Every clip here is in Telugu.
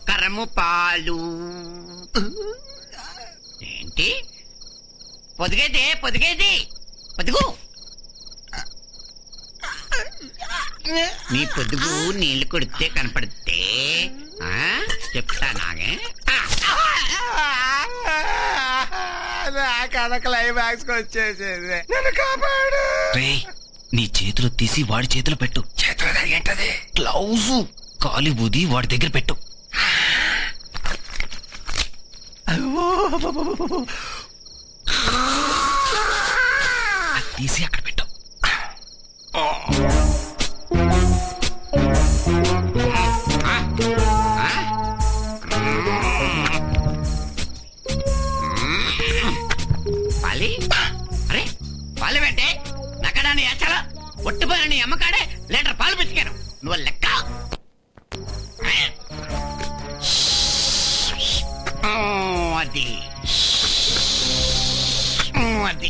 కరము పాలు. ఏంటి పొదిగేది పొదిగేది పొదుగు. నీ పొదుగు నీళ్లు కొడితే కనపడితే చెప్తా నాగే. నా కథ క్లైమాక్స్ వచ్చేసేది. నన్ను కాపాడు. నీ చేతులు తీసి వాడి చేతులు పెట్టు. చేతులు ఏంటది? గ్లౌజ్. కాలి బూది వాడి దగ్గర పెట్టు. తీసి అక్కడ పెట్టు. పాలి అరే పాలు పెట్టే నక్కడా నీ అచ్చలో ఒట్టిపోయిన నీ అమ్మకాడే లీటర్ పాలు పెట్టుకాను. నువ్వు లెక్క. అది అది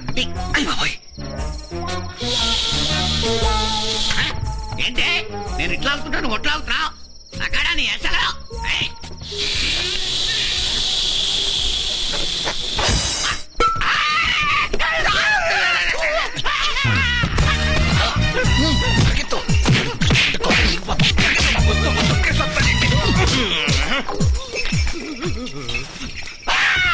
అది. ఏంటే నేను ఇట్లా అవుతుంటాను ఒట్లా అవుతున్నావు. నక్కడా నీ అచ్చలో